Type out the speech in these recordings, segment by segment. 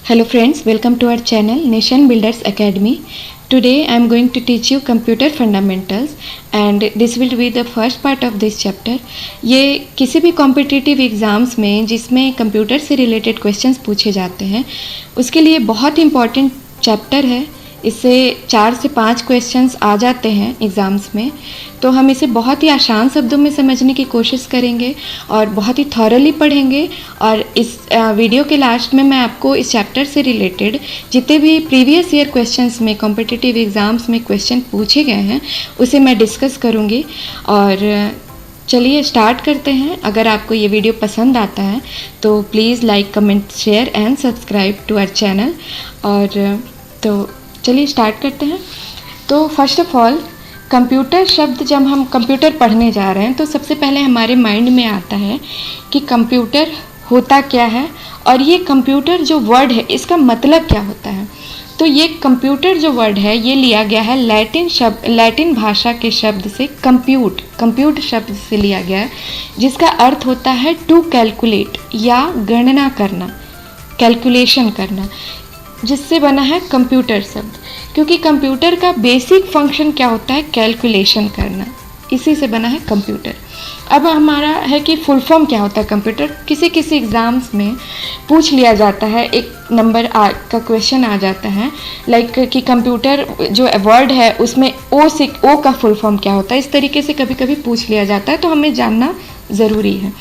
Hello friends, welcome to our channel Nation Builders Academy. Today I am going to teach you computer fundamentals and this will be the first part of this chapter. ये किसी भी competitive exams में जिसमें computer से related questions पूछे जाते हैं उसके लिए बहुत इंपॉर्टेंट चैप्टर है। इससे 4 से 5 क्वेश्चंस आ जाते हैं एग्ज़ाम्स में, तो हम इसे बहुत ही आसान शब्दों में समझने की कोशिश करेंगे और बहुत ही थॉरली पढ़ेंगे। और इस वीडियो के लास्ट में मैं आपको इस चैप्टर से रिलेटेड जितने भी प्रीवियस ईयर क्वेश्चंस में कॉम्पिटिटिव एग्ज़ाम्स में क्वेश्चन पूछे गए हैं उसे मैं डिस्कस करूँगी। और चलिए स्टार्ट करते हैं। अगर आपको ये वीडियो पसंद आता है तो please like, comment, share and subscribe to our channel. और तो चलिए स्टार्ट करते हैं। तो फर्स्ट ऑफ ऑल कंप्यूटर शब्द जब हम कंप्यूटर पढ़ने जा रहे हैं तो सबसे पहले हमारे माइंड में आता है कि कंप्यूटर होता क्या है और ये कंप्यूटर जो वर्ड है इसका मतलब क्या होता है। तो ये कंप्यूटर जो वर्ड है ये लिया गया है लैटिन भाषा के शब्द से कंप्यूट शब्द से लिया गया है, जिसका अर्थ होता है टू कैलकुलेट या गणना करना, कैलकुलेशन करना, जिससे बना है कंप्यूटर शब्द। क्योंकि कंप्यूटर का बेसिक फंक्शन क्या होता है, कैलकुलेशन करना, इसी से बना है कंप्यूटर। अब हमारा है कि फुल फॉर्म क्या होता है कंप्यूटर। किसी एग्ज़ाम्स में पूछ लिया जाता है, एक नंबर का क्वेश्चन आ जाता है लाइक कि कंप्यूटर जो वर्ड है उसमें ओ का फुल फॉर्म क्या होता है। इस तरीके से कभी कभी पूछ लिया जाता है, तो हमें जानना ज़रूरी है।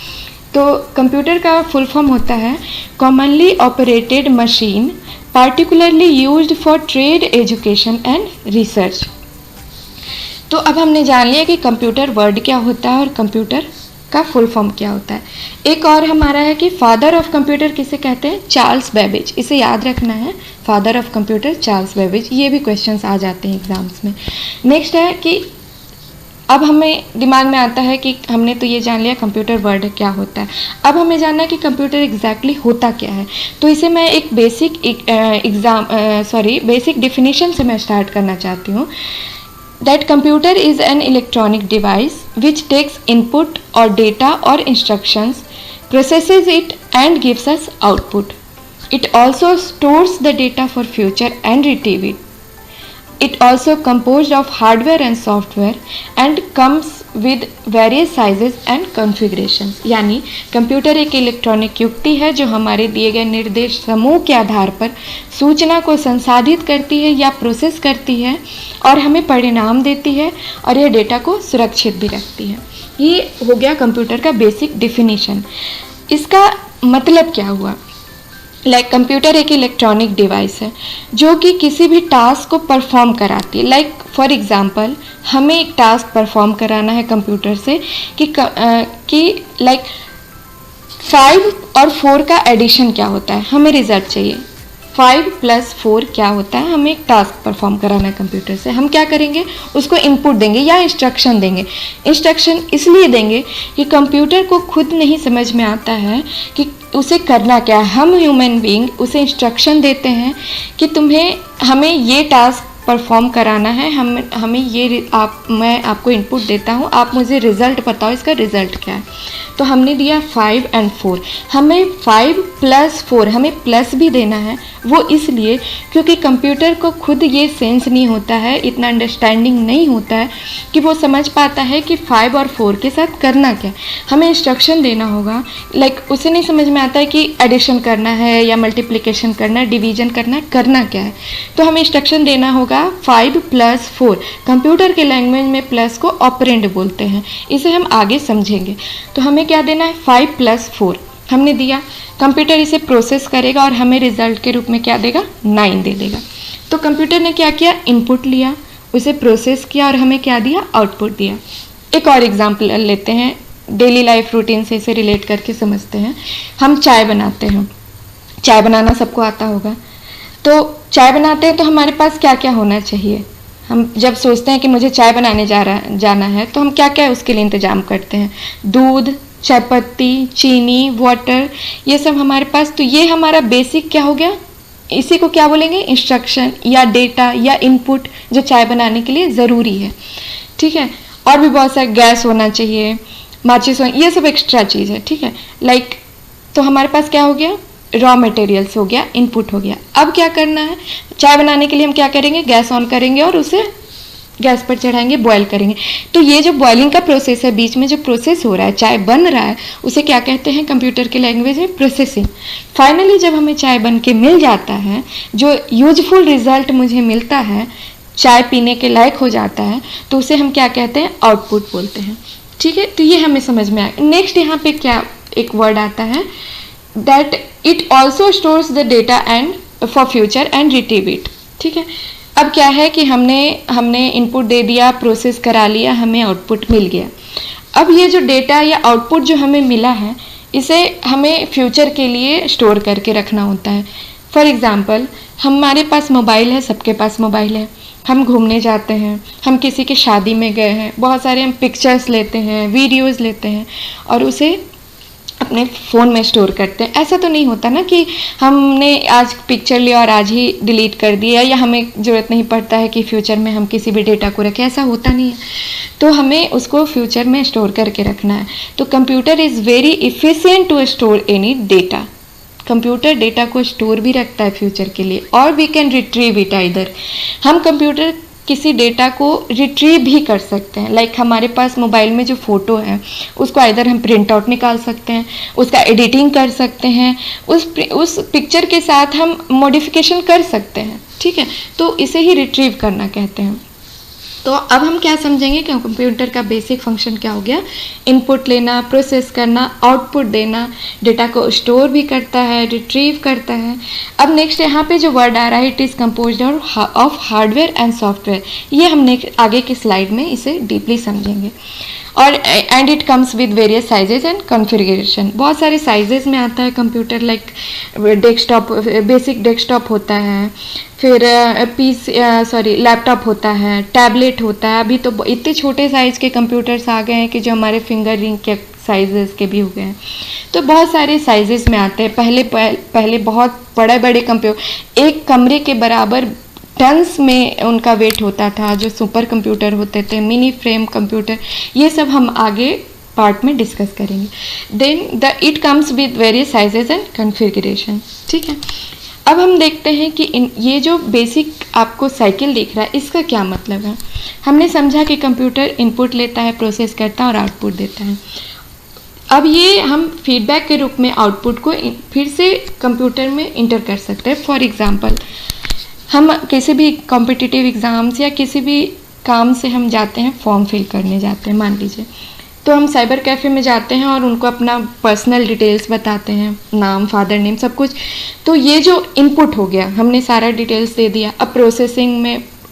तो कंप्यूटर का फुल फॉर्म होता है commonly operated machine particularly used for trade, education and research। तो अब हमने जान लिया कि कंप्यूटर वर्ड क्या होता है और कंप्यूटर का फुल फॉर्म क्या होता है। एक और हमारा है कि फादर ऑफ कंप्यूटर किसे कहते हैं, चार्ल्स बेबेज। इसे याद रखना है, father of computer Charles Babbage. ये भी क्वेश्चंस आ जाते हैं एग्जाम्स में। नेक्स्ट है कि अब हमें दिमाग में आता है कि हमने तो ये जान लिया कंप्यूटर वर्ड क्या होता है, अब हमें जानना है कि कंप्यूटर एग्जैक्टली होता क्या है। तो इसे मैं एक बेसिक डिफिनीशन से मैं स्टार्ट करना चाहती हूँ। That computer is an electronic device which takes input और डेटा और instructions, processes it and gives us output. It also stores the data for future and retrieve it. It also composed of hardware and software and comes with various sizes and configurations। यानी computer एक electronic युक्ति है जो हमारे दिए गए निर्देश समूह के आधार पर सूचना को संसाधित करती है या प्रोसेस करती है और हमें परिणाम देती है और यह डेटा को सुरक्षित भी रखती है। ये हो गया कंप्यूटर का बेसिक डिफिनीशन। इसका मतलब क्या हुआ, लाइक कंप्यूटर एक इलेक्ट्रॉनिक डिवाइस है जो कि किसी भी टास्क को परफॉर्म कराती है। लाइक फॉर एग्जांपल हमें एक टास्क परफॉर्म कराना है कंप्यूटर से कि लाइक 5 और 4 का एडिशन क्या होता है, हमें रिजल्ट चाहिए। 5 + 4 क्या होता है, हमें एक टास्क परफॉर्म कराना है कंप्यूटर से। हम क्या करेंगे, उसको इनपुट देंगे या इंस्ट्रक्शन देंगे। इंस्ट्रक्शन इसलिए देंगे कि कंप्यूटर को खुद नहीं समझ में आता है कि उसे करना क्या है। हम ह्यूमन बीइंग उसे इंस्ट्रक्शन देते हैं कि हमें ये टास्क परफॉर्म कराना है, हमें ये मैं आपको इनपुट देता हूँ, आप मुझे रिज़ल्ट बताओ, इसका रिज़ल्ट क्या है। तो हमने दिया 5 और 4। हमें 5 + 4 हमें प्लस भी देना है, वो इसलिए क्योंकि कंप्यूटर को खुद ये सेंस नहीं होता है, इतना अंडरस्टैंडिंग नहीं होता है कि वो समझ पाता है कि 5 और 4 के साथ करना क्या है। हमें इंस्ट्रक्शन देना होगा, लाइक उसे नहीं समझ में आता है कि एडिशन करना है या मल्टीप्लिकेशन करना है, डिवीजन करना क्या है। तो हमें इंस्ट्रक्शन देना होगा 5 + 4। कंप्यूटर के लैंग्वेज में प्लस को ऑपरेंड बोलते हैं, इसे हम आगे समझेंगे। तो हमें क्या देना है, 5 + 4 हमने दिया। कंप्यूटर इसे प्रोसेस करेगा और हमें रिजल्ट के रूप में क्या देगा, 9 दे देगा। तो कंप्यूटर ने क्या किया, इनपुट लिया, उसे प्रोसेस किया और हमें क्या दिया, आउटपुट दिया। एक और एग्जांपल लेते हैं, डेली लाइफ रूटीन से इसे रिलेट करके समझते हैं। हम चाय बनाते हैं, चाय बनाना सबको आता होगा। तो चाय बनाते हैं तो हमारे पास क्या क्या होना चाहिए। हम जब सोचते हैं कि मुझे चाय बनाने जाना है तो हम क्या क्या उसके लिए इंतज़ाम करते हैं, दूध, चाय पत्ती, चीनी, वाटर, ये सब हमारे पास। तो ये हमारा बेसिक क्या हो गया, इसी को क्या बोलेंगे, इंस्ट्रक्शन या डेटा या इनपुट जो चाय बनाने के लिए ज़रूरी है। ठीक है, और भी बहुत सारे, गैस होना चाहिए, माचिस, ये सब एक्स्ट्रा चीज़ है। ठीक है, लाइक तो हमारे पास क्या हो गया, रॉ मटेरियल्स हो गया, इनपुट हो गया। अब क्या करना है, चाय बनाने के लिए हम क्या करेंगे, गैस ऑन करेंगे और उसे गैस पर चढ़ाएंगे, बॉयल करेंगे। तो ये जो बॉइलिंग का प्रोसेस है, बीच में जो प्रोसेस हो रहा है, चाय बन रहा है, उसे क्या कहते हैं कंप्यूटर की लैंग्वेज में, प्रोसेसिंग। फाइनली जब हमें चाय बन के मिल जाता है, जो यूजफुल रिजल्ट मुझे मिलता है, चाय पीने के लायक हो जाता है, तो उसे हम क्या कहते हैं, आउटपुट बोलते हैं। ठीक है, तो ये हमें समझ में आया। नेक्स्ट यहाँ पे क्या एक वर्ड आता है, that it also stores the data and for future and retrieve it. ठीक है, अब क्या है कि हमने इनपुट दे दिया, प्रोसेस करा लिया, हमें आउटपुट मिल गया। अब ये जो डेटा या आउटपुट जो हमें मिला है, इसे हमें फ्यूचर के लिए स्टोर करके रखना होता है। फॉर एग्ज़ाम्पल, हमारे पास मोबाइल है, सबके पास मोबाइल है, हम घूमने जाते हैं, हम किसी की शादी में गए हैं, बहुत सारे हम पिक्चर्स लेते हैं, वीडियोज़ लेते हैं और उसे अपने फ़ोन में स्टोर करते हैं। ऐसा तो नहीं होता ना कि हमने आज पिक्चर लिया और आज ही डिलीट कर दिया, या हमें ज़रूरत नहीं पड़ता है कि फ्यूचर में हम किसी भी डेटा को रखें, ऐसा होता नहीं है। तो हमें उसको फ्यूचर में स्टोर करके रखना है। तो computer is very efficient to store any data. Computer data को स्टोर भी रखता है फ्यूचर के लिए, और we can retrieve it either. हम कंप्यूटर किसी डेटा को रिट्रीव भी कर सकते हैं। लाइक हमारे पास मोबाइल में जो फ़ोटो है, उसको आइदर हम प्रिंट आउट निकाल सकते हैं, उसका एडिटिंग कर सकते हैं, उस पिक्चर के साथ हम मॉडिफिकेशन कर सकते हैं। ठीक है, तो इसे ही रिट्रीव करना कहते हैं। तो अब हम क्या समझेंगे कि कंप्यूटर का बेसिक फंक्शन क्या हो गया, इनपुट लेना, प्रोसेस करना, आउटपुट देना, डेटा को स्टोर भी करता है, रिट्रीव करता है। अब नेक्स्ट यहाँ पे जो वर्ड आ रहा है, it is composed of hardware and software. ये हम आगे की स्लाइड में इसे डीपली समझेंगे। और and it comes with various sizes and configuration. बहुत सारे साइजेस में आता है computer, like desktop, basic desktop होता है, फिर लैपटॉप होता है, टैबलेट होता है। अभी तो इतने छोटे साइज़ के कंप्यूटर्स आ गए हैं कि जो हमारे फिंगर रिंग के साइजेस के भी हो गए हैं। तो बहुत सारे साइजेस में आते हैं। पहले बहुत बड़े बड़े कंप्यूटर, एक कमरे के बराबर टन्स में उनका वेट होता था, जो सुपर कंप्यूटर होते थे, मिनी फ्रेम कंप्यूटर, ये सब हम आगे पार्ट में डिस्कस करेंगे। Then it comes with various sizes and configuration. ठीक है, अब हम देखते हैं कि ये जो बेसिक आपको साइकिल दिख रहा है, इसका क्या मतलब है। हमने समझा कि कंप्यूटर इनपुट लेता है, प्रोसेस करता है और आउटपुट देता है। अब ये हम फीडबैक के रूप में आउटपुट को फिर से कंप्यूटर में इंटर कर सकते हैं। फॉर एग्ज़ाम्पल, हम किसी भी कॉम्पिटिटिव एग्ज़ाम्स या किसी भी काम से हम जाते हैं, फॉर्म फिल करने जाते हैं मान लीजिए, तो हम साइबर कैफ़े में जाते हैं और उनको अपना पर्सनल डिटेल्स बताते हैं, नाम, फादर नेम, सब कुछ। तो ये जो इनपुट हो गया, हमने सारा डिटेल्स दे दिया। अब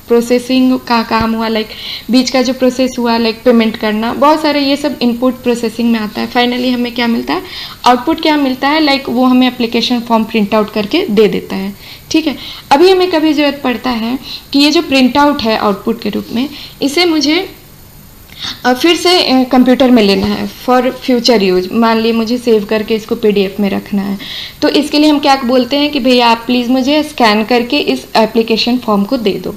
प्रोसेसिंग का काम हुआ, लाइक बीच का जो प्रोसेस हुआ, लाइक पेमेंट करना, बहुत सारे ये सब इनपुट प्रोसेसिंग में आता है। फाइनली हमें क्या मिलता है, आउटपुट क्या मिलता है, लाइक वो हमें एप्लीकेशन फॉर्म प्रिंट आउट करके दे देता है। ठीक है, अभी हमें कभी ज़रूरत पड़ता है कि ये जो प्रिंट आउट है आउटपुट के रूप में, इसे मुझे फिर से कंप्यूटर में लेना है फॉर फ्यूचर यूज। मान ली मुझे सेव करके इसको PDF में रखना है, तो इसके लिए हम क्या बोलते हैं कि भैया आप प्लीज़ मुझे स्कैन करके इस एप्लीकेशन फॉर्म को दे दो।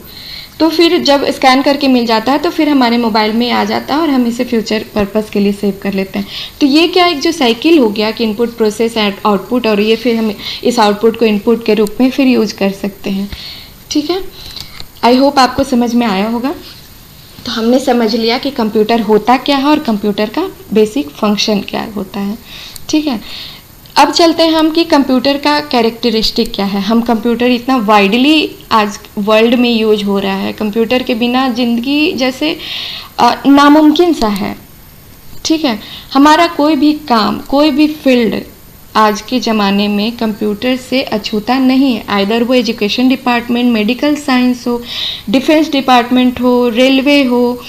तो फिर जब स्कैन करके मिल जाता है तो फिर हमारे मोबाइल में आ जाता है और हम इसे फ्यूचर पर्पस के लिए सेव कर लेते हैं। तो ये क्या एक जो साइकिल हो गया कि इनपुट, प्रोसेस एंड आउटपुट, और ये फिर हम इस आउटपुट को इनपुट के रूप में फिर यूज कर सकते हैं। ठीक है, आई होप आपको समझ में आया होगा। तो हमने समझ लिया कि कंप्यूटर होता क्या है और कंप्यूटर का बेसिक फंक्शन क्या होता है। ठीक है, अब चलते हैं हम कि कंप्यूटर का कैरेक्टरिस्टिक क्या है। हम कंप्यूटर इतना वाइडली आज वर्ल्ड में यूज हो रहा है, कंप्यूटर के बिना ज़िंदगी जैसे नामुमकिन सा है। ठीक है, हमारा कोई भी काम, कोई भी फील्ड आज के ज़माने में कंप्यूटर से अछूता नहीं है। आइदर वो एजुकेशन डिपार्टमेंट, मेडिकल साइंस हो, डिफेंस डिपार्टमेंट हो, रेलवे हो,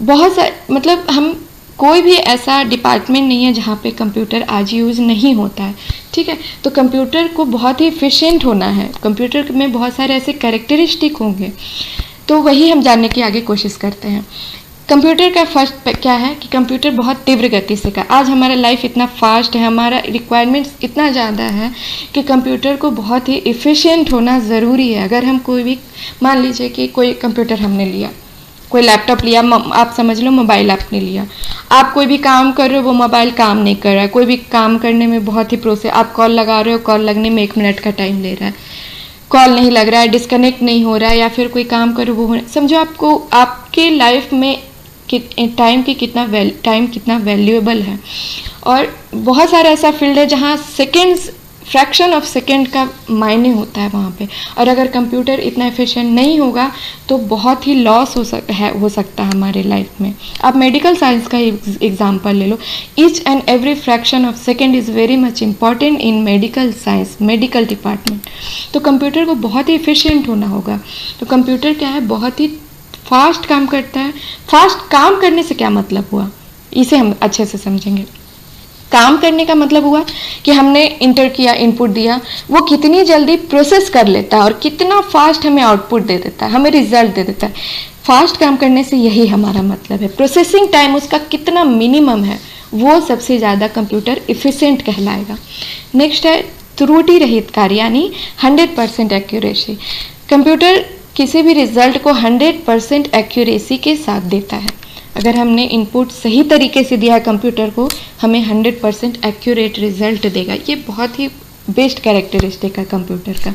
बहुत सारे, मतलब हम कोई भी ऐसा डिपार्टमेंट नहीं है जहाँ पे कंप्यूटर आज यूज़ नहीं होता है। ठीक है, तो कंप्यूटर को बहुत ही एफिशिएंट होना है, कंप्यूटर में बहुत सारे ऐसे कैरेक्टरिस्टिक होंगे, तो वही हम जानने की आगे कोशिश करते हैं। कंप्यूटर का फर्स्ट क्या है कि कंप्यूटर बहुत तीव्र गति से का, आज हमारा लाइफ इतना फास्ट है, हमारा रिक्वायरमेंट्स इतना ज़्यादा है कि कंप्यूटर को बहुत ही एफिशिएंट होना ज़रूरी है। अगर हम कोई भी, मान लीजिए कि कोई कंप्यूटर हमने लिया, कोई लैपटॉप लिया, आप समझ लो मोबाइल आपने लिया, आप कोई भी काम कर रहे हो, वो मोबाइल काम नहीं कर रहा है, कोई भी काम करने में बहुत ही प्रोसेस, आप कॉल लगा रहे हो, कॉल लगने में 1 मिनट का टाइम ले रहा है, कॉल नहीं लग रहा है, डिस्कनेक्ट नहीं हो रहा है, या फिर कोई काम करो वो समझो आपको आपके लाइफ में टाइम कितना वैल्यूएबल है। और बहुत सारा ऐसा फील्ड है जहाँ सेकेंड्स, फ्रैक्शन ऑफ सेकेंड का मायने होता है वहाँ पे, और अगर कंप्यूटर इतना एफिशिएंट नहीं होगा तो बहुत ही लॉस हो सकता है हमारे लाइफ में। आप मेडिकल साइंस का एग्जांपल ले लो, each and every fraction of second is very much important in medical science, medical department. तो कंप्यूटर को बहुत ही एफिशिएंट होना होगा। तो कंप्यूटर क्या है, बहुत ही फास्ट काम करता है। फास्ट काम करने से क्या मतलब हुआ, इसे हम अच्छे से समझेंगे। काम करने का मतलब हुआ कि हमने इंटर किया, इनपुट दिया, वो कितनी जल्दी प्रोसेस कर लेता है और कितना फास्ट हमें आउटपुट दे देता है, हमें रिजल्ट दे देता है। फास्ट काम करने से यही हमारा मतलब है। प्रोसेसिंग टाइम उसका कितना मिनिमम है, वो सबसे ज़्यादा कंप्यूटर इफिशिएंट कहलाएगा। नेक्स्ट है त्रुटि रहित कार्य, यानी 100% एक्यूरेसी। कंप्यूटर किसी भी रिजल्ट को 100% एक्यूरेसी के साथ देता है। अगर हमने इनपुट सही तरीके से दिया है कंप्यूटर को, हमें 100% एक्यूरेट रिजल्ट देगा। ये बहुत ही बेस्ट कैरेक्टरिस्टिक है कंप्यूटर का।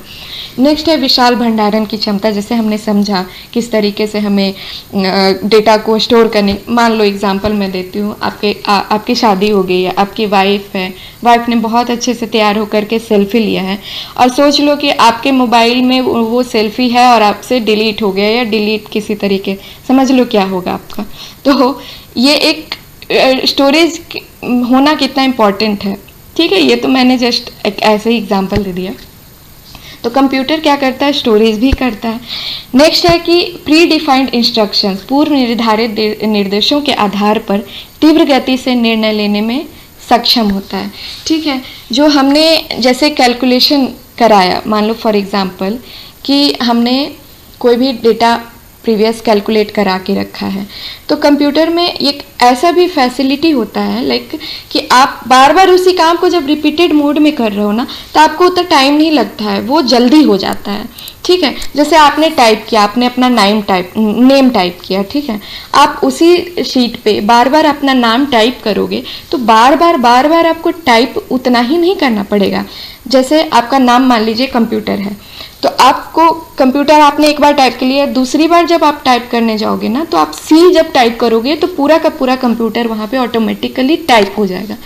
नेक्स्ट है विशाल भंडारण की क्षमता। जैसे हमने समझा किस तरीके से हमें डेटा को स्टोर करने, मान लो एग्जांपल मैं देती हूँ, आपकी शादी हो गई है, आपकी वाइफ है, वाइफ ने बहुत अच्छे से तैयार होकर के सेल्फी लिया है, और सोच लो कि आपके मोबाइल में वो सेल्फी है और आपसे डिलीट हो गया, या डिलीट किसी तरीके, समझ लो क्या होगा आपका। तो ये एक स्टोरेज होना कितना इम्पोर्टेंट है, ठीक है। ये तो मैंने जस्ट एक ऐसे ही एग्जांपल दे दिया। तो कंप्यूटर क्या करता है, स्टोरेज भी करता है। नेक्स्ट है कि प्री डिफाइंड इंस्ट्रक्शंस, पूर्व निर्धारित निर्देशों के आधार पर तीव्र गति से निर्णय लेने में सक्षम होता है, ठीक है। जो हमने जैसे कैलकुलेशन कराया, मान लो फॉर एग्जांपल कि हमने कोई भी डेटा प्रीवियस कैलकुलेट करा के रखा है, तो कंप्यूटर में एक ऐसा भी फैसिलिटी होता है लाइक कि आप बार बार उसी काम को जब रिपीटेड मोड में कर रहे हो ना, तो आपको उतना टाइम नहीं लगता है, वो जल्दी हो जाता है, ठीक है। जैसे आपने टाइप किया, आपने अपना नेम टाइप किया, ठीक है। आप उसी शीट पे बार बार अपना नाम टाइप करोगे तो बार बार आपको टाइप उतना ही नहीं करना पड़ेगा। जैसे आपका नाम मान लीजिए कंप्यूटर है, तो आपको कंप्यूटर आपने एक बार टाइप कर लिया, दूसरी बार जब आप टाइप करने जाओगे ना, तो आप सी जब टाइप करोगे तो पूरा का पूरा कंप्यूटर वहाँ पे ऑटोमेटिकली टाइप हो जाएगा।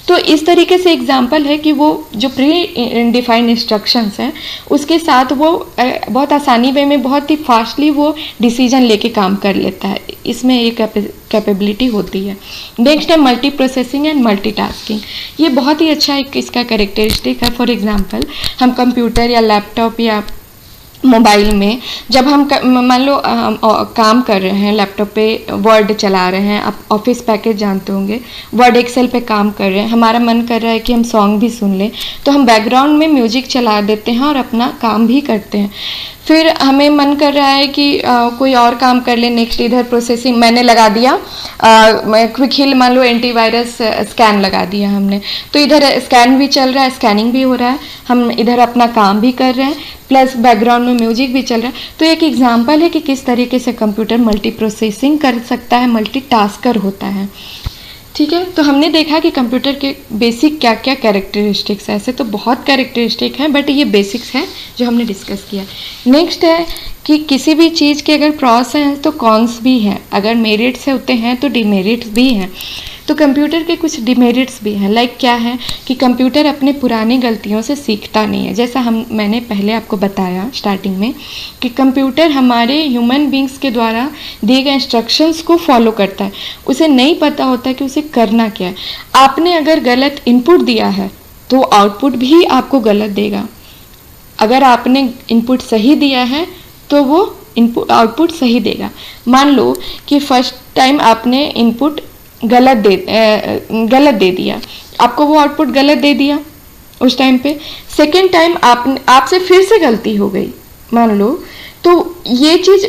तो इस तरीके से एग्जांपल है कि वो जो प्री डिफाइंड इंस्ट्रक्शंस हैं उसके साथ वो बहुत आसानी वे में बहुत ही फास्टली वो डिसीजन लेके काम कर लेता है, इसमें एक कैपेबिलिटी होती है। नेक्स्ट है मल्टी प्रोसेसिंग एंड मल्टीटास्किंग। ये बहुत ही अच्छा एक इसका कैरेक्टरिस्टिक है। फॉर एग्जांपल हम कंप्यूटर या लैपटॉप या मोबाइल में जब हम मान लो काम कर रहे हैं, लैपटॉप पे वर्ड चला रहे हैं, आप ऑफिस पैकेज जानते होंगे, वर्ड एक्सेल पे काम कर रहे हैं, हमारा मन कर रहा है कि हम सॉन्ग भी सुन लें, तो हम बैकग्राउंड में म्यूजिक चला देते हैं और अपना काम भी करते हैं। फिर हमें मन कर रहा है कि कोई और काम कर ले, नेक्स्ट इधर प्रोसेसिंग मैंने लगा दिया, क्विक हिल मान लो एंटीवायरस स्कैन लगा दिया हमने, तो इधर स्कैन भी चल रहा है, स्कैनिंग भी हो रहा है, हम इधर अपना काम भी कर रहे हैं, प्लस बैकग्राउंड में म्यूजिक भी चल रहा है। तो एक एग्जांपल है कि किस तरीके से कंप्यूटर मल्टी प्रोसेसिंग कर सकता है, मल्टीटास्कर होता है, ठीक है। तो हमने देखा कि कंप्यूटर के बेसिक क्या क्या कैरेक्टरिस्टिक्स है, ऐसे तो बहुत कैरेक्टरिस्टिक हैं बट ये बेसिक्स हैं जो हमने डिस्कस किया। नेक्स्ट है कि किसी भी चीज़ के अगर प्रॉस हैं तो कॉन्स भी हैं, अगर मेरिट्स होते हैं तो डिमेरिट्स भी हैं। तो कंप्यूटर के कुछ डिमेरिट्स भी हैं, लाइक क्या है कि कंप्यूटर अपने पुरानी गलतियों से सीखता नहीं है। जैसा मैंने पहले आपको बताया स्टार्टिंग में कि कंप्यूटर हमारे ह्यूमन बींग्स के द्वारा दिए गए इंस्ट्रक्शंस को फॉलो करता है, उसे नहीं पता होता कि उसे करना क्या है। आपने अगर गलत इनपुट दिया है तो आउटपुट भी आपको गलत देगा, अगर आपने इनपुट सही दिया है तो वो आउटपुट सही देगा। मान लो कि फर्स्ट टाइम आपने इनपुट गलत दे दिया, आपको वो आउटपुट गलत दे दिया उस टाइम पे। सेकेंड टाइम आपसे फिर से गलती हो गई मान लो, तो ये चीज़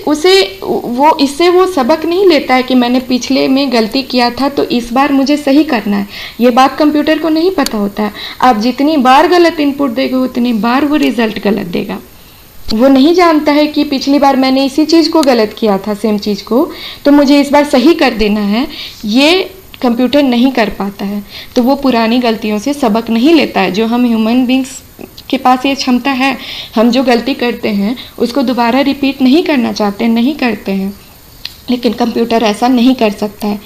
इससे वो सबक नहीं लेता है कि मैंने पिछले में गलती किया था तो इस बार मुझे सही करना है। ये बात कंप्यूटर को नहीं पता होता है। आप जितनी बार गलत इनपुट देगा उतनी बार वो रिजल्ट गलत देगा। वो नहीं जानता है कि पिछली बार मैंने इसी चीज़ को गलत किया था, सेम चीज़ को, तो मुझे इस बार सही कर देना है। ये कंप्यूटर नहीं कर पाता है तो वो पुरानी गलतियों से सबक नहीं लेता है। जो हम ह्यूमन बींग्स के पास ये क्षमता है, हम जो गलती करते हैं उसको दोबारा रिपीट नहीं करना चाहते, नहीं करते हैं, लेकिन कंप्यूटर ऐसा नहीं कर सकता है।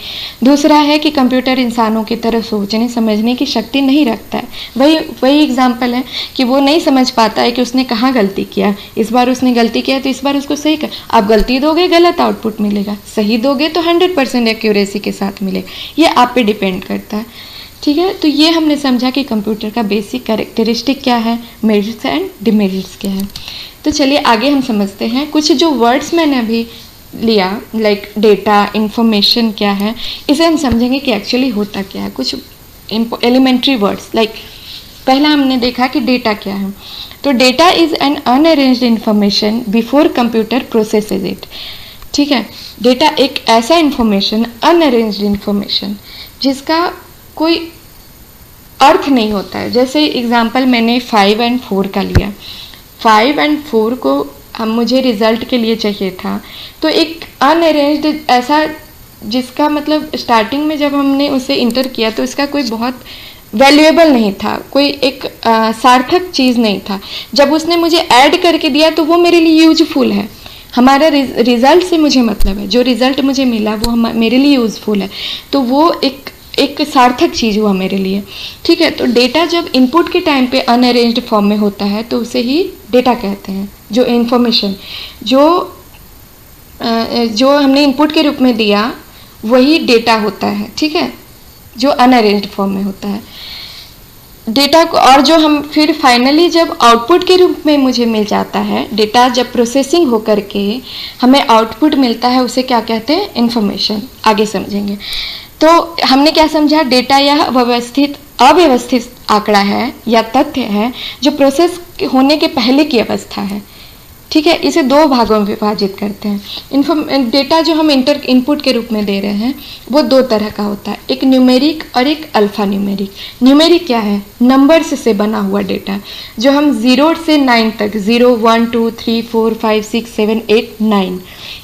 दूसरा है कि कंप्यूटर इंसानों की तरह सोचने समझने की शक्ति नहीं रखता है। वही एग्जाम्पल है कि वो नहीं समझ पाता है कि उसने कहाँ गलती किया। इस बार उसने गलती किया तो इस बार उसको सही कर, आप गलती दोगे गलत आउटपुट मिलेगा, सही दोगे तो 100% एक्यूरेसी के साथ मिलेगा। ये आप पे डिपेंड करता है, ठीक है। तो ये हमने समझा कि कंप्यूटर का बेसिक कैरेक्टरिस्टिक क्या है, मेरिट्स एंड डिमेरिट्स क्या है। तो चलिए आगे हम समझते हैं। कुछ जो वर्ड्स मैंने अभी लिया लाइक डेटा, इंफॉर्मेशन क्या है, इसे हम समझेंगे कि एक्चुअली होता क्या है। कुछ एलिमेंट्री वर्ड्स लाइक पहला हमने देखा कि डेटा क्या है। तो data is an unarranged information before computer processes it, ठीक है। डेटा एक ऐसा इंफॉर्मेशन, अनअरेंज्ड इंफॉर्मेशन जिसका कोई अर्थ नहीं होता है। जैसे एग्जांपल मैंने 5 और 4 का लिया। 5 और 4 को हम मुझे रिजल्ट के लिए चाहिए था, तो एक अनअरेंज्ड ऐसा जिसका मतलब स्टार्टिंग में जब हमने उसे इंटर किया तो इसका कोई बहुत वैल्यूएबल नहीं था, कोई एक सार्थक चीज़ नहीं था। जब उसने मुझे ऐड करके दिया तो वो मेरे लिए यूजफुल है। हमारा रिजल्ट से मुझे मतलब है, जो रिजल्ट मुझे मिला वो मेरे लिए यूजफुल है, तो वो एक सार्थक चीज़ हुआ मेरे लिए, ठीक है। तो डेटा जब इनपुट के टाइम पे अनअरेंज्ड फॉर्म में होता है तो उसे ही डेटा कहते हैं। जो इन्फॉर्मेशन जो हमने इनपुट के रूप में दिया वही डेटा होता है, ठीक है, जो अनअरेंज्ड फॉर्म में होता है डेटा को। और जो हम फिर फाइनली जब आउटपुट के रूप में मुझे मिल जाता है, डेटा जब प्रोसेसिंग होकर के हमें आउटपुट मिलता है, उसे क्या कहते हैं, इन्फॉर्मेशन। आगे समझेंगे। तो हमने क्या समझा, डेटा यह अव्यवस्थित आंकड़ा है या तथ्य है जो प्रोसेस होने के पहले की अवस्था है, ठीक है। इसे 2 भागों में विभाजित करते हैं। डेटा जो हम इनपुट के रूप में दे रहे हैं वो 2 तरह का होता है, एक न्यूमेरिक और एक अल्फा न्यूमेरिक। न्यूमेरिक क्या है, नंबर्स से बना हुआ डेटा, जो हम 0 से 9 तक, 0 1 2 3 4 5 6 7 8 9,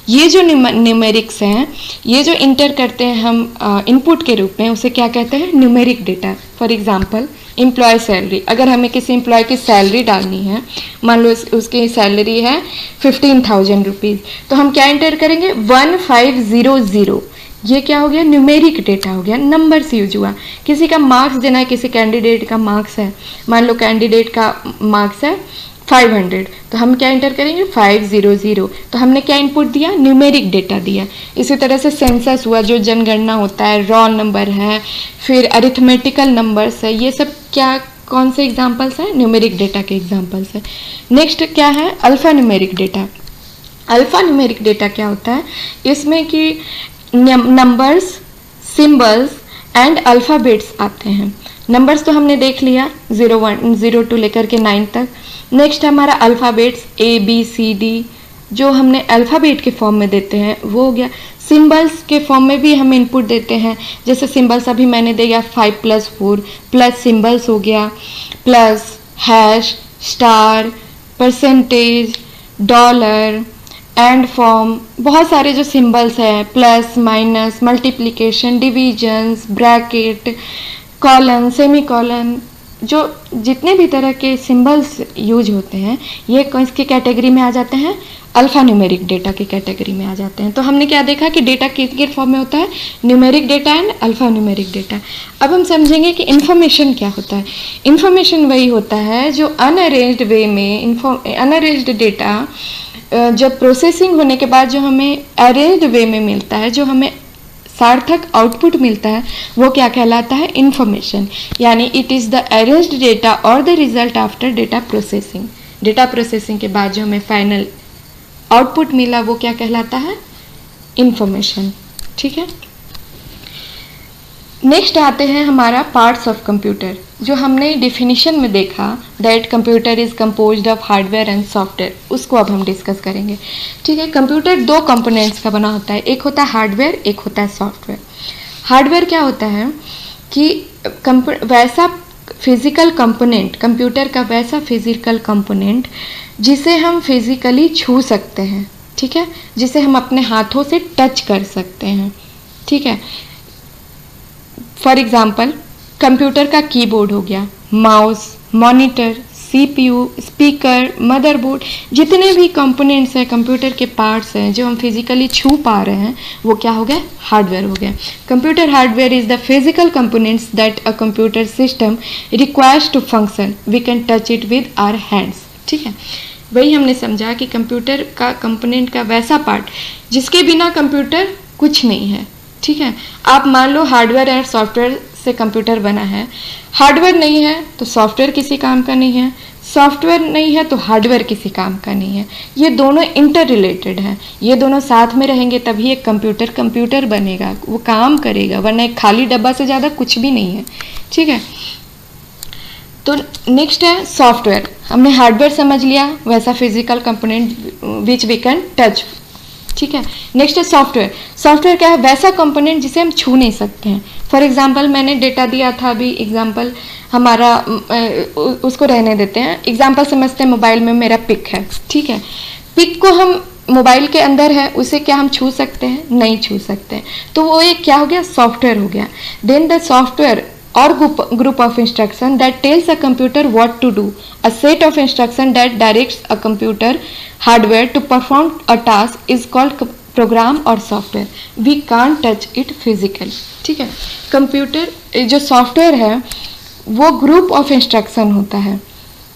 ये जो न्यूमेरिक्स हैं, ये जो इंटर करते हैं हम इनपुट के रूप में, उसे क्या कहते हैं, numeric data. For example employ salary, अगर हमें किसी एम्प्लॉय की सैलरी डालनी है, मान लो उसकी सैलरी है 15,000 रुपीज़, तो हम क्या इंटर करेंगे, 1500। ये क्या हो गया, न्यूमेरिक डेटा हो गया, नंबर से यूज हुआ। किसी का मार्क्स देना है, किसी कैंडिडेट का मार्क्स है, मान लो कैंडिडेट का मार्क्स है 500, तो हम क्या इंटर करेंगे, 500। तो हमने क्या इनपुट दिया, न्यूमेरिक डेटा दिया। इसी तरह से सेंसस हुआ, जो जनगणना होता है, रॉ नंबर है, फिर अरिथमेटिकल नंबर्स है, ये सब क्या, कौन से एग्जांपल्स हैं, न्यूमेरिक डेटा के एग्जांपल्स है। नेक्स्ट क्या है, alpha numeric data. Alpha numeric data क्या होता है, इसमें कि नंबर्स, सिंबल्स एंड अल्फ़ाबेट्स आते हैं। नंबर्स तो हमने देख लिया 0 to लेकर के 9 तक। नेक्स्ट हमारा अल्फ़ाबेट्स ABCD, जो हमने अल्फ़ाबेट के फॉर्म में देते हैं वो हो गया। सिंबल्स के फॉर्म में भी हम इनपुट देते हैं, जैसे सिंबल्स अभी मैंने दिया 5 + 4 प्लस सिंबल्स हो गया, plus, hash, star, percentage, dollar, and form, बहुत सारे जो सिंबल्स हैं, plus, minus, multiplication, divisions, bracket, colon, semi colon, जो जितने भी तरह के सिंबल्स यूज होते हैं ये कौन सी कैटेगरी में आ जाते हैं, अल्फा न्यूमेरिक डेटा की कैटेगरी में आ जाते हैं। तो हमने क्या देखा कि डेटा किस फॉर्म में होता है, numeric data and alpha numeric data. अब हम समझेंगे कि इन्फॉर्मेशन क्या होता है। इन्फॉर्मेशन वही होता है जो अनअरेंज्ड वे में, अनअरेंज्ड डेटा जब प्रोसेसिंग होने के बाद जो हमें अरेंज्ड वे में मिलता है, जो हमें सार्थक आउटपुट मिलता है, वो क्या कहलाता है, इन्फॉर्मेशन। यानी it is the arranged data और the result after data processing. Data processing के बाद जो हमें फाइनल आउटपुट मिला वो क्या कहलाता है, इन्फॉर्मेशन, ठीक है। नेक्स्ट आते हैं हमारा पार्ट्स ऑफ कंप्यूटर, जो हमने डिफिनीशन में देखा that computer is composed of hardware and software, उसको अब हम डिस्कस करेंगे, ठीक है। कंप्यूटर 2 कंपोनेंट्स का बना होता है, एक होता है हार्डवेयर, एक होता है सॉफ्टवेयर। हार्डवेयर क्या होता है कि वैसा फिजिकल कंपोनेंट, कंप्यूटर का वैसा फिजिकल कंपोनेंट जिसे हम फिजिकली छू सकते हैं, ठीक है, जिसे हम अपने हाथों से टच कर सकते हैं, ठीक है। फॉर एग्जाम्पल कंप्यूटर का कीबोर्ड हो गया, mouse, monitor, CPU, speaker, motherboard, जितने भी कंपोनेंट्स हैं, कंप्यूटर के पार्ट्स हैं जो हम फिजिकली छू पा रहे हैं, वो क्या हो गया? हार्डवेयर हो गया। Computer hardware is the physical components that a computer system requires to function, we can touch it with our hands. ठीक है, वही हमने समझा कि कंप्यूटर का कंपोनेंट का वैसा पार्ट जिसके बिना कंप्यूटर कुछ नहीं है। ठीक है, आप मान लो हार्डवेयर और सॉफ्टवेयर से कंप्यूटर बना है, हार्डवेयर नहीं है तो सॉफ्टवेयर किसी काम का नहीं है, सॉफ्टवेयर नहीं है तो हार्डवेयर किसी काम का नहीं है। ये दोनों इंटर रिलेटेड हैं, ये दोनों साथ में रहेंगे तभी एक कंप्यूटर बनेगा, वो काम करेगा, वरना एक खाली डब्बा से ज़्यादा कुछ भी नहीं है। ठीक है, तो नेक्स्ट है सॉफ्टवेयर। हमने हार्डवेयर समझ लिया, वैसा physical component which we can touch. ठीक है, नेक्स्ट है सॉफ्टवेयर। सॉफ्टवेयर क्या है? वैसा कंपोनेंट जिसे हम छू नहीं सकते हैं। फॉर एग्जांपल मैंने डेटा दिया था अभी, एग्जांपल हमारा उसको रहने देते हैं, एग्जांपल समझते हैं मोबाइल में मेरा पिक है। ठीक है, पिक को हम मोबाइल के अंदर है, उसे क्या हम छू सकते हैं? नहीं छू सकते हैं, तो वो एक क्या हो गया? सॉफ्टवेयर हो गया। Then the software or group of instruction that tells a computer what to do, a set of instruction that directs a computer hardware to perform a task is called program or software. We can't touch it physically. ठीक है, computer जो software है वो group of instruction होता है,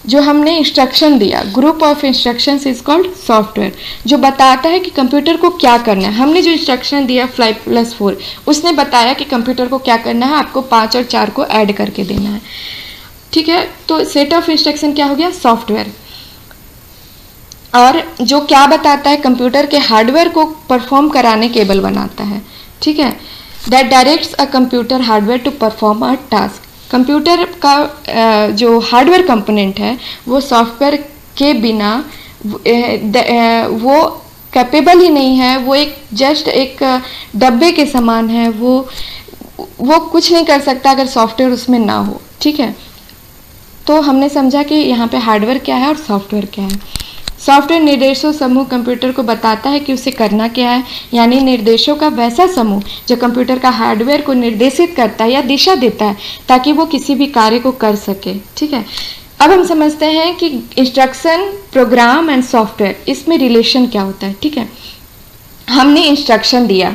जो हमने instruction दिया, group of instructions is called software, जो बताता है कि कंप्यूटर को क्या करना है। हमने जो इंस्ट्रक्शन दिया 5+4, उसने बताया कि कंप्यूटर को क्या करना है, आपको 5 और 4 को ऐड करके देना है। ठीक है, तो सेट ऑफ इंस्ट्रक्शन क्या हो गया? सॉफ्टवेयर। और जो क्या बताता है? कंप्यूटर के हार्डवेयर को परफॉर्म कराने केबल बनाता है। ठीक है, that directs a computer hardware to perform a task. Computer का जो हार्डवेयर कंपोनेंट है वो सॉफ्टवेयर के बिना वो कैपेबल ही नहीं है, वो एक जस्ट एक डब्बे के समान है, वो कुछ नहीं कर सकता अगर सॉफ्टवेयर उसमें ना हो। ठीक है, तो हमने समझा कि यहाँ पे हार्डवेयर क्या है और सॉफ्टवेयर क्या है। सॉफ्टवेयर निर्देशों समूह कंप्यूटर को बताता है कि उसे करना क्या है, यानी निर्देशों का वैसा समूह जो कंप्यूटर का हार्डवेयर को निर्देशित करता है या दिशा देता है ताकि वो किसी भी कार्य को कर सके। ठीक है, अब हम समझते हैं कि इंस्ट्रक्शन, प्रोग्राम एंड सॉफ्टवेयर, इसमें रिलेशन क्या होता है। ठीक है, हमने इंस्ट्रक्शन दिया,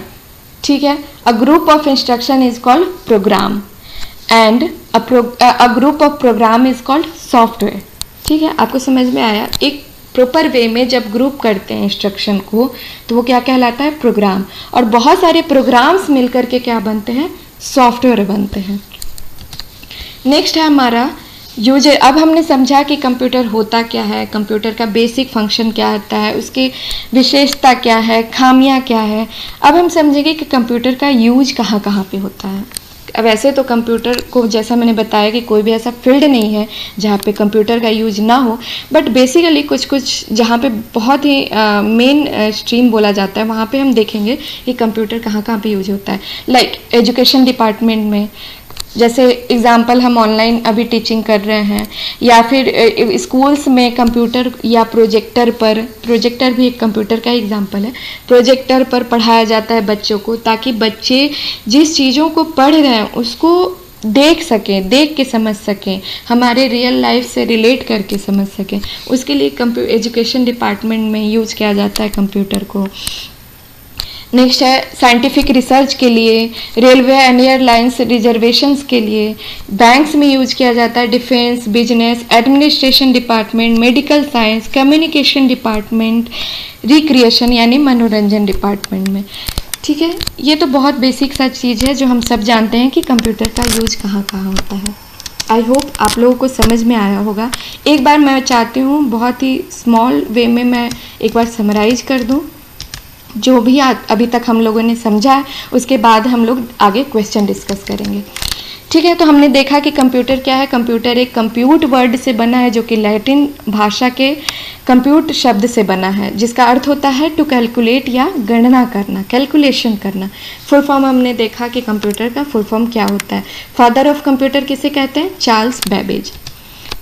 ठीक है, a group of instruction is called program and a group of program is called software. ठीक है, आपको समझ में आया? एक प्रॉपर वे में जब ग्रुप करते हैं इंस्ट्रक्शन को तो वो क्या कहलाता है? प्रोग्राम। और बहुत सारे प्रोग्राम्स मिलकर के क्या बनते हैं? सॉफ्टवेयर बनते हैं। नेक्स्ट है हमारा यूजर। अब हमने समझा कि कंप्यूटर होता क्या है, कंप्यूटर का बेसिक फंक्शन क्या होता है, उसकी विशेषता क्या है, खामियां क्या है। अब हम समझेंगे कि कंप्यूटर का यूज कहाँ कहाँ पे होता है। वैसे तो कंप्यूटर को, जैसा मैंने बताया कि कोई भी ऐसा फील्ड नहीं है जहाँ पे कंप्यूटर का यूज ना हो, बट बेसिकली कुछ कुछ जहाँ पे बहुत ही मेन स्ट्रीम बोला जाता है वहाँ पे हम देखेंगे कि कंप्यूटर कहाँ कहाँ पे यूज होता है। लाइक एजुकेशन डिपार्टमेंट में, जैसे एग्जाम्पल हम ऑनलाइन अभी टीचिंग कर रहे हैं, या फिर स्कूल्स में कंप्यूटर या प्रोजेक्टर भी एक कंप्यूटर का एग्जाम्पल है। प्रोजेक्टर पर पढ़ाया जाता है बच्चों को, ताकि बच्चे जिस चीज़ों को पढ़ रहे हैं उसको देख सकें, देख के समझ सकें, हमारे रियल लाइफ से रिलेट करके समझ सकें। उसके लिए एजुकेशन डिपार्टमेंट में यूज़ किया जाता है कंप्यूटर को। नेक्स्ट है साइंटिफिक रिसर्च के लिए, रेलवे एंड एयरलाइंस रिजर्वेशंस के लिए, बैंक्स में यूज किया जाता है, defence, business, administration department, medical science, communication department, recreation यानी मनोरंजन डिपार्टमेंट में। ठीक है, ये तो बहुत बेसिक सा चीज़ है जो हम सब जानते हैं कि कंप्यूटर का यूज कहाँ कहाँ होता है। आई होप आप लोगों को समझ में आया होगा। एक बार मैं चाहती हूँ बहुत ही स्मॉल वे में मैं एक बार समराइज कर दूँ जो भी अभी तक हम लोगों ने समझा है, उसके बाद हम लोग आगे क्वेश्चन डिस्कस करेंगे। ठीक है, तो हमने देखा कि कंप्यूटर क्या है। कंप्यूटर एक कंप्यूट वर्ड से बना है जो कि लैटिन भाषा के कंप्यूट शब्द से बना है, जिसका अर्थ होता है टू कैलकुलेट या गणना करना, कैलकुलेशन करना। फुल फॉर्म हमने देखा कि कंप्यूटर का फुल फॉर्म क्या होता है। फादर ऑफ कंप्यूटर किसे कहते हैं? Charles Babbage.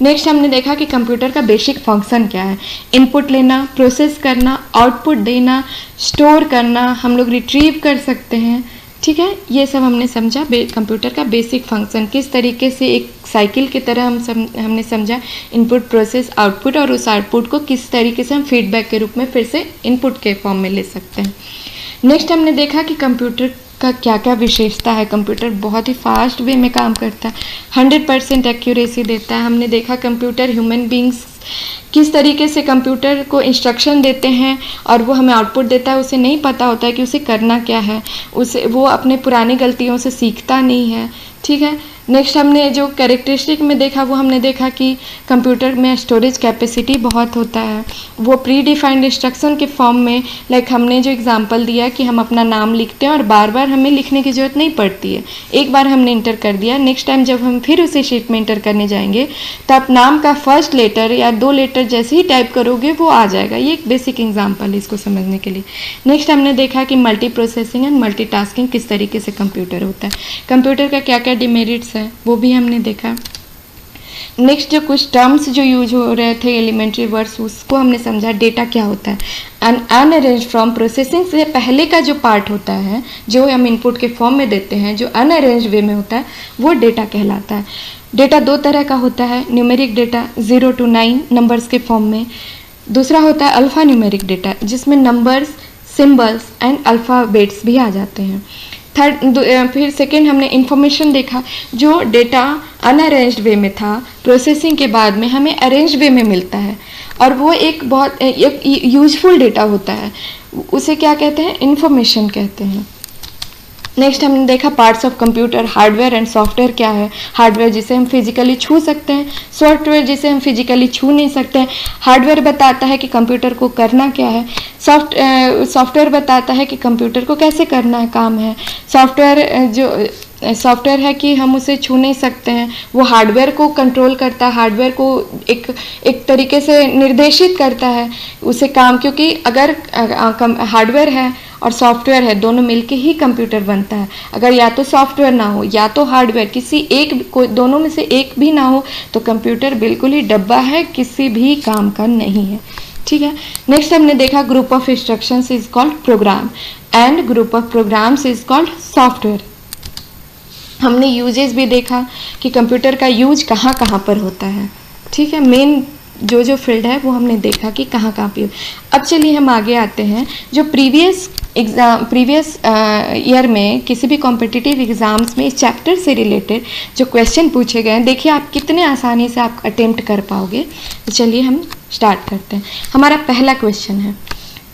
नेक्स्ट हमने देखा कि कंप्यूटर का बेसिक फंक्शन क्या है। इनपुट लेना, प्रोसेस करना, आउटपुट देना, स्टोर करना, हम लोग रिट्रीव कर सकते हैं, ठीक है, ये सब हमने समझा कंप्यूटर का बेसिक फंक्शन, किस तरीके से एक साइकिल की तरह हमने समझा इनपुट प्रोसेस आउटपुट, और उस आउटपुट को किस तरीके से हम फीडबैक के रूप में फिर से इनपुट के फॉर्म में ले सकते हैं। नेक्स्ट हमने देखा कि कंप्यूटर का क्या क्या विशेषता है। कंप्यूटर बहुत ही फास्ट वे में काम करता है, 100% एक्यूरेसी देता है। हमने देखा कंप्यूटर ह्यूमन बींग्स किस तरीके से कंप्यूटर को इंस्ट्रक्शन देते हैं और वो हमें आउटपुट देता है, उसे नहीं पता होता है कि उसे करना क्या है, वो अपने पुरानी गलतियों से सीखता नहीं है। ठीक है, नेक्स्ट हमने जो कैरेक्टरिस्टिक में देखा वो हमने देखा कि कंप्यूटर में स्टोरेज कैपेसिटी बहुत होता है, वो प्री डिफाइंड इंस्ट्रक्शन के फॉर्म में, लाइक हमने जो एग्जांपल दिया कि हम अपना नाम लिखते हैं और बार बार हमें लिखने की ज़रूरत नहीं पड़ती है, एक बार हमने इंटर कर दिया, नेक्स्ट टाइम जब हम फिर उसी शीट में इंटर करने जाएंगे तो आप नाम का फर्स्ट लेटर या 2 लेटर जैसे ही टाइप करोगे वो आ जाएगा। ये एक बेसिक एग्जाम्पल है इसको समझने के लिए। नेक्स्ट हमने देखा कि मल्टी प्रोसेसिंग एंड मल्टीटास्किंग किस तरीके से कंप्यूटर होता है, कंप्यूटर का क्या क्या डिमेरिट्स है वो भी हमने देखा। नेक्स्ट जो कुछ टर्म्स जो यूज हो रहे थे एलिमेंट्री वर्ड्स, उसको हमने समझा। डेटा क्या होता है, अनअरेंज फ्रॉम प्रोसेसिंग से पहले का जो पार्ट होता है जो हम इनपुट के फॉर्म में देते हैं, जो अनअरेंज वे में होता है वो डेटा कहलाता है। डेटा 2 तरह का होता है, न्यूमेरिक डेटा 0 to 9 नंबर्स के फॉर्म में, दूसरा होता है अल्फ़ा न्यूमेरिक डेटा जिसमें नंबर्स, सिम्बल्स एंड अल्फ़ाबेट्स भी आ जाते हैं। फिर सेकेंड हमने इंफॉर्मेशन देखा, जो डेटा अनअरेंज्ड वे में था प्रोसेसिंग के बाद में हमें अरेंज वे में मिलता है और वो एक बहुत यूजफुल डेटा होता है, उसे क्या कहते हैं, इंफॉर्मेशन कहते हैं। नेक्स्ट हमने देखा parts of computer, hardware and software क्या है। हार्डवेयर जिसे हम फिजिकली छू सकते हैं, सॉफ्टवेयर जिसे हम फिजिकली छू नहीं सकते हैं। हार्डवेयर बताता है कि कंप्यूटर को करना क्या है, सॉफ्टवेयर बताता है कि कंप्यूटर को कैसे करना है काम है। सॉफ्टवेयर है कि हम उसे छू नहीं सकते हैं, वो हार्डवेयर को कंट्रोल करता है, हार्डवेयर को एक तरीके से निर्देशित करता है उसे काम, क्योंकि अगर हार्डवेयर है और सॉफ्टवेयर है दोनों मिलके ही कंप्यूटर बनता है। अगर या तो सॉफ्टवेयर ना हो या तो हार्डवेयर, दोनों में से एक भी ना हो तो कंप्यूटर बिल्कुल ही डब्बा है, किसी भी काम का नहीं है। ठीक है, नेक्स्ट हमने देखा group of instructions is called program and group of programs is called software. हमने यूजेस भी देखा कि कंप्यूटर का यूज कहाँ कहाँ पर होता है। ठीक है, मेन जो फील्ड है वो हमने देखा कि कहाँ कहाँ पे। अब चलिए हम आगे आते हैं, जो प्रीवियस ईयर में किसी भी कॉम्पिटिटिव एग्जाम्स में इस चैप्टर से रिलेटेड जो क्वेश्चन पूछे गए हैं, देखिए आप कितने आसानी से आप अटेम्प्ट कर पाओगे। तो चलिए हम स्टार्ट करते हैं। हमारा पहला क्वेश्चन है,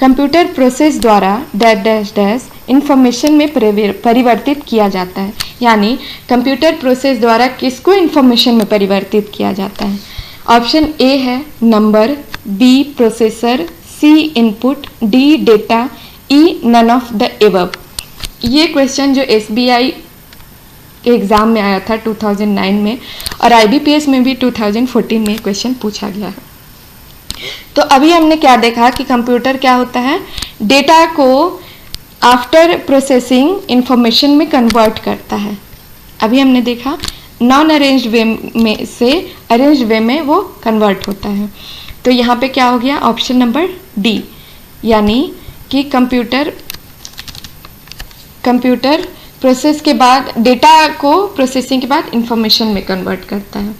कंप्यूटर प्रोसेस द्वारा डैश डैश डैश इंफॉर्मेशन में परिवर्तित किया जाता है। यानी कंप्यूटर प्रोसेस द्वारा किसको इंफॉर्मेशन में परिवर्तित किया जाता है। ऑप्शन ए है number, B processor, C input, D data, E none of the above. ये क्वेश्चन जो SBI के एग्ज़ाम में आया था 2009 में और IBPS में भी 2014 में क्वेश्चन पूछा गया है। तो अभी हमने क्या देखा कि कंप्यूटर क्या होता है, डेटा को आफ्टर प्रोसेसिंग इंफॉर्मेशन में कन्वर्ट करता है। अभी हमने देखा नॉन अरेंज्ड वे में से अरेंज्ड वे में वो कन्वर्ट होता है। तो यहाँ पे क्या हो गया, ऑप्शन नंबर डी, यानी कि कंप्यूटर प्रोसेस के बाद डेटा को प्रोसेसिंग के बाद इंफॉर्मेशन में कन्वर्ट करता है।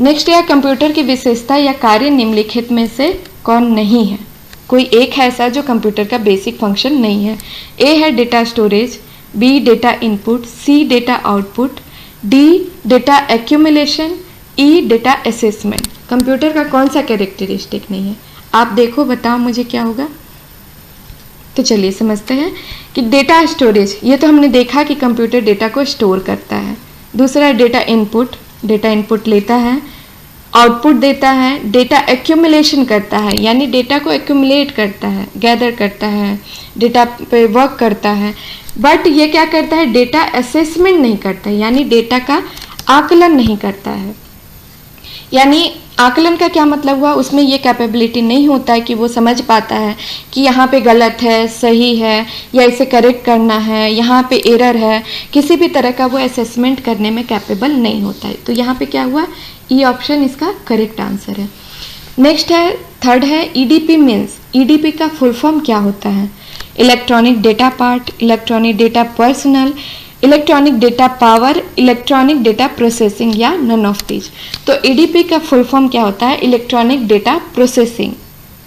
नेक्स्ट है कंप्यूटर की विशेषता या कार्य निम्नलिखित में से कौन नहीं है। कोई एक है ऐसा जो कंप्यूटर का बेसिक फंक्शन नहीं है। ए है data storage, B data input, C data output, D data accumulation, E data assessment. Computer का कौन सा कैरेक्टरिस्टिक नहीं है, आप देखो बताओ मुझे क्या होगा। तो चलिए समझते हैं कि डेटा स्टोरेज, ये तो हमने देखा कि कंप्यूटर डेटा को स्टोर करता है। दूसरा डेटा इनपुट लेता है, आउटपुट देता है, डेटा एक्यूमुलेशन करता है, यानी डेटा को एक्यूमुलेट करता है, गैदर करता है, डेटा पे वर्क करता है। बट ये क्या करता है, डेटा असेसमेंट नहीं करता है, यानी डेटा का आकलन नहीं करता है। यानी आकलन का क्या मतलब हुआ, उसमें ये कैपेबिलिटी नहीं होता है कि वो समझ पाता है कि यहाँ पे गलत है, सही है, या इसे करेक्ट करना है, यहाँ पे एरर है, किसी भी तरह का वो असेसमेंट करने में कैपेबल नहीं होता है। तो यहाँ पे क्या हुआ, ई ऑप्शन इसका करेक्ट आंसर है। नेक्स्ट है थर्ड है EDP मीन्स, EDP का फुल फॉर्म क्या होता है। Electronic data part, electronic data personal, electronic data power, electronic data processing या नन ऑफ दीज। तो ईडीपी का फुल फॉर्म क्या होता है? इलेक्ट्रॉनिक डेटा प्रोसेसिंग,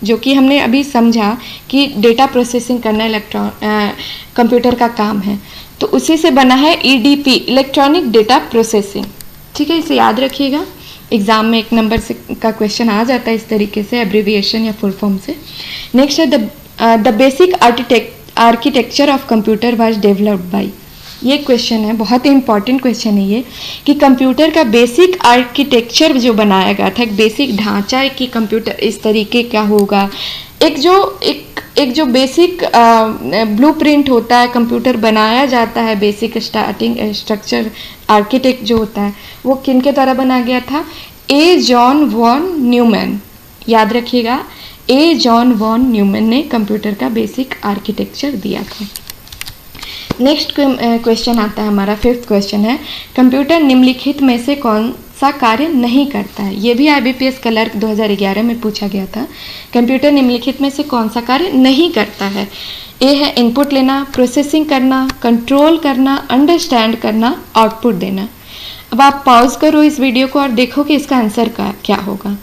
जो कि हमने अभी समझा कि डेटा प्रोसेसिंग करना कंप्यूटर का काम है, तो उसी से बना है ईडीपी, इलेक्ट्रॉनिक डेटा प्रोसेसिंग। ठीक है, इसे याद रखिएगा, एग्जाम में 1 नंबर से का क्वेश्चन आ जाता है इस तरीके से, एब्रिविएशन या फुल फॉर्म से। नेक्स्ट है the basic architecture of computer was developed by. ये क्वेश्चन है, बहुत ही इंपॉर्टेंट क्वेश्चन है ये, कि कंप्यूटर का बेसिक आर्किटेक्चर जो बनाया गया था, एक बेसिक ढांचा है कि कंप्यूटर इस तरीके का होगा, एक जो बेसिक ब्लूप्रिंट होता है, कंप्यूटर बनाया जाता है, बेसिक स्टार्टिंग स्ट्रक्चर आर्किटेक्ट जो होता है, वो किनके द्वारा बनाया गया था? ए जॉन वॉन न्यूमैन। याद रखिएगा, ए जॉन वॉन न्यूमैन ने कंप्यूटर का बेसिक आर्किटेक्चर दिया था। नेक्स्ट क्वेश्चन आता है हमारा, 5th क्वेश्चन है, कंप्यूटर निम्नलिखित में से कौन सा कार्य नहीं करता है? ये भी IBPS क्लर्क 2011 में पूछा गया था। कंप्यूटर निम्नलिखित में से कौन सा कार्य नहीं करता है? ए है इनपुट लेना, प्रोसेसिंग करना, कंट्रोल करना, अंडरस्टैंड करना, आउटपुट देना। अब आप पॉज करो इस वीडियो को और देखो कि इसका आंसर क्या होगा।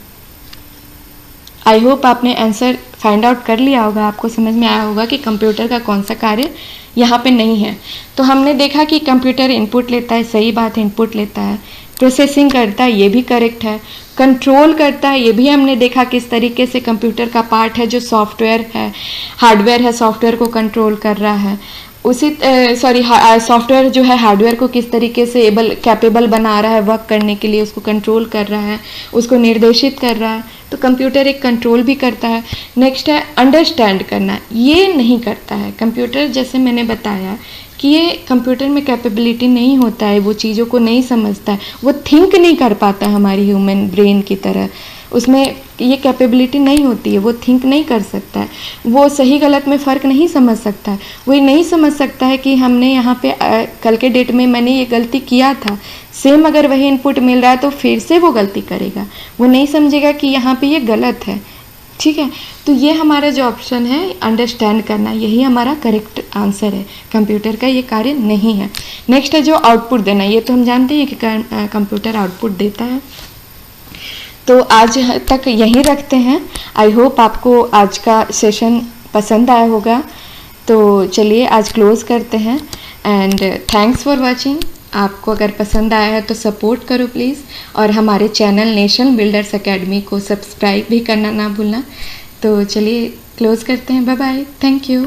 आई होप आपने आंसर फाइंड आउट कर लिया होगा, आपको समझ में आया होगा कि कंप्यूटर का कौन सा कार्य यहाँ पे नहीं है। तो हमने देखा कि कंप्यूटर इनपुट लेता है, सही बात है, इनपुट लेता है, प्रोसेसिंग करता है, ये भी करेक्ट है, कंट्रोल करता है, ये भी हमने देखा किस तरीके से कंप्यूटर का पार्ट है जो सॉफ्टवेयर है, हार्डवेयर है, सॉफ्टवेयर को कंट्रोल कर रहा है, उसी सॉफ्टवेयर जो है हार्डवेयर को किस तरीके से कैपेबल बना रहा है वर्क करने के लिए, उसको कंट्रोल कर रहा है, उसको निर्देशित कर रहा है। तो कंप्यूटर एक कंट्रोल भी करता है। नेक्स्ट है अंडरस्टैंड करना, ये नहीं करता है कंप्यूटर। जैसे मैंने बताया कि ये कंप्यूटर में कैपेबिलिटी नहीं होता है, वो चीज़ों को नहीं समझता है, वो थिंक नहीं कर पाता हमारी ह्यूमन ब्रेन की तरह, उसमें ये कैपेबिलिटी नहीं होती है, वो थिंक नहीं कर सकता है, वो सही गलत में फ़र्क नहीं समझ सकता है, वो ये नहीं समझ सकता है कि हमने यहाँ पे कल के डेट में मैंने ये गलती किया था, सेम अगर वही इनपुट मिल रहा है तो फिर से वो गलती करेगा, वो नहीं समझेगा कि यहाँ पे ये गलत है। ठीक है, तो ये हमारा जो ऑप्शन है अंडरस्टैंड करना, यही हमारा करेक्ट आंसर है, कंप्यूटर का ये कार्य नहीं है। नेक्स्ट है जो आउटपुट देना, ये तो हम जानते हैं कि कंप्यूटर आउटपुट देता है। तो आज तक यहीं रखते हैं। आई होप आपको आज का सेशन पसंद आया होगा। तो चलिए आज क्लोज करते हैं एंड थैंक्स फॉर वॉचिंग। आपको अगर पसंद आया है तो सपोर्ट करो प्लीज़, और हमारे चैनल नेशन बिल्डर्स एकेडमी को सब्सक्राइब भी करना ना भूलना। तो चलिए क्लोज करते हैं, बाय बाय, थैंक यू।